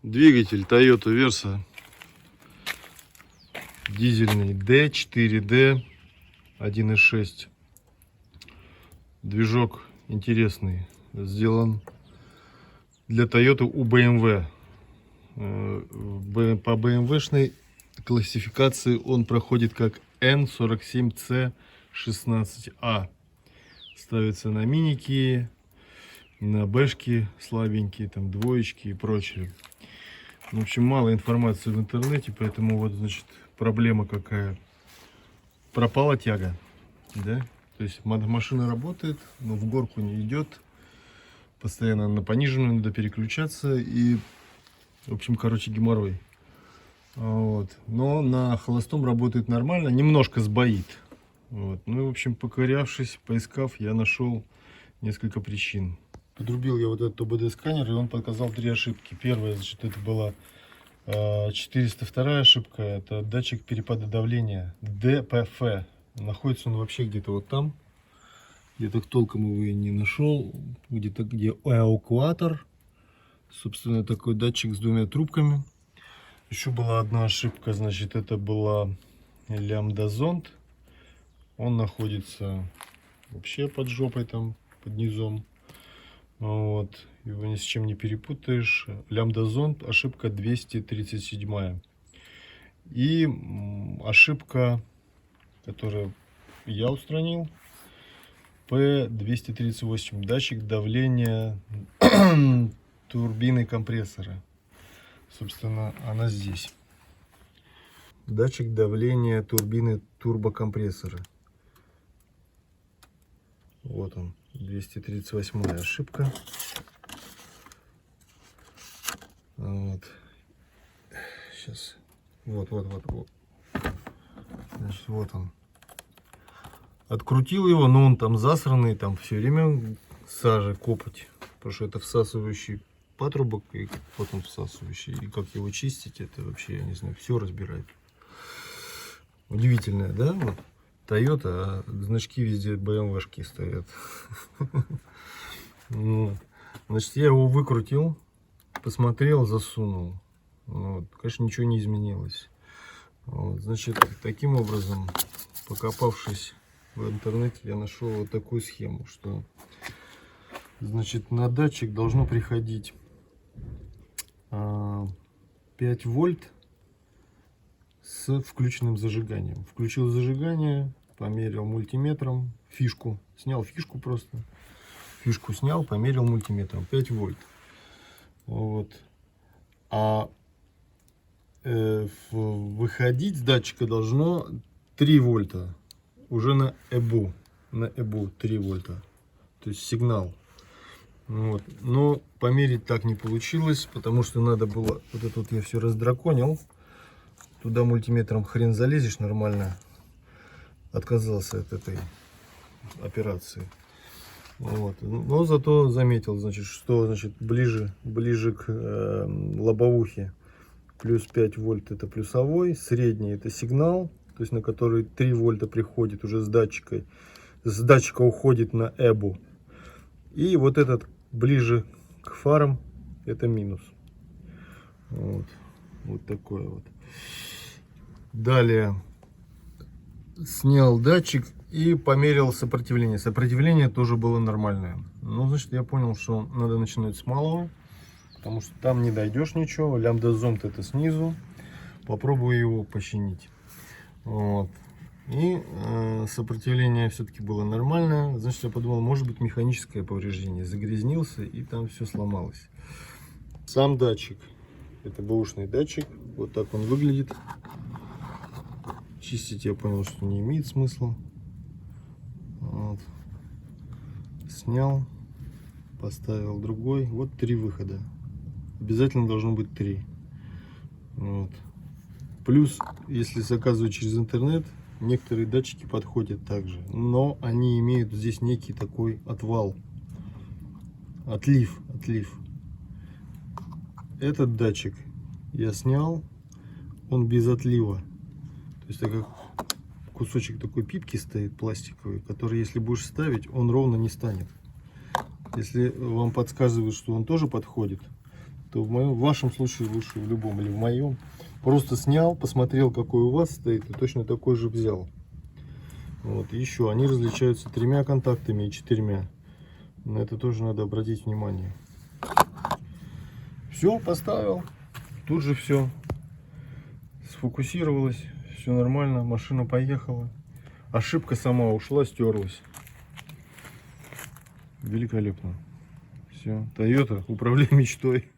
Двигатель Toyota Versa, дизельный D4D 1.6. Движок интересный, сделан для Toyota у BMW. По BMW-шной классификации он проходит как N47C16A. Ставится на миники, на бэшки слабенькие, там двоечки и прочее. В общем, мало информации в интернете, поэтому вот, значит, проблема какая. Пропала тяга, да? То есть машина работает, но в горку не идет. Постоянно на пониженную надо переключаться и, в общем, короче, геморрой. Вот. Но на холостом работает нормально, немножко сбоит. Вот. Ну и, в общем, поковырявшись, поискав, я нашел несколько причин. Подрубил я вот этот ОБД сканер, и он показал 3 ошибки. Первая, значит, это была 402 ошибка, это датчик перепада давления, ДПФ. Находится он вообще где-то вот там. Где-то толком его и не нашел. Где-то где эвакуатор. Собственно, такой датчик с 2 трубками. Еще была одна ошибка, значит, это была лямбда-зонд. Он находится вообще под жопой, там, под низом. Вот. Его ни с чем не перепутаешь. Лямбда-зонд, ошибка 237. И ошибка, которую я устранил, P238, датчик давления турбины компрессора. Собственно, она здесь. Датчик давления турбины турбокомпрессора. Вот он, 238 ошибка. Вот. Сейчас. Вот. Значит, вот он. Открутил его, но он там засранный, там все время сажа, копоть. Потому что это всасывающий патрубок, и потом всасывающий. И как его чистить, это вообще, я не знаю, все разбирает. Удивительное, да? Вот. Toyota, а значки везде BMW-шки стоят. Значит, я его выкрутил, посмотрел, засунул. Вот. Конечно, ничего не изменилось. Вот. Значит, таким образом, покопавшись в интернете, я нашел вот такую схему, что, значит, на датчик должно приходить 5 вольт с включенным зажиганием. Включил зажигание, померил мультиметром фишку, снял фишку просто, фишку снял, померил мультиметром 5 вольт. Вот. А выходить с датчика должно 3 вольта. Уже на ЭБУ. На ЭБУ 3 вольта. То есть сигнал. Вот. Но померить так не получилось, потому что надо было... Вот это вот я все раздраконил. Туда мультиметром хрен залезешь нормально. Отказался от этой операции. Вот. Но зато заметил, значит, что, значит, ближе к лобовухе плюс 5 вольт это плюсовой, средний это сигнал, то есть на который 3 вольта приходит уже с датчика уходит на ЭБУ. И вот этот ближе к фарам это минус. Вот такое вот. Далее снял датчик и померил сопротивление. Сопротивление тоже было нормальное. Ну, значит, я понял, что надо начинать с малого, потому что там не дойдешь ничего. Лямбда-зонд это снизу. Попробую его починить. Вот. И сопротивление все-таки было нормальное. Значит, я подумал, может быть, механическое повреждение. Загрязнился и там все сломалось. Сам датчик. Это бэушный датчик. Вот так он выглядит. Чистить я понял, что не имеет смысла. Вот. Снял. Поставил другой. Вот 3 выхода. Обязательно должно быть 3. Вот. Плюс, если заказывать через интернет, некоторые датчики подходят также. Но они имеют здесь некий такой отвал. Отлив. Этот датчик я снял. Он без отлива. То есть, так как кусочек такой пипки стоит пластиковый, который, если будешь ставить, он ровно не станет. Если вам подсказывают, что он тоже подходит, то то в вашем случае лучше в любом или в моем. Просто снял, посмотрел, какой у вас стоит, и точно такой же взял. Вот, еще они различаются 3 контактами и 4. На это тоже надо обратить внимание. Все, поставил. Тут же все сфокусировалось, все нормально, машина поехала. Ошибка сама ушла, стерлась. Великолепно. Все, Toyota, управляй мечтой.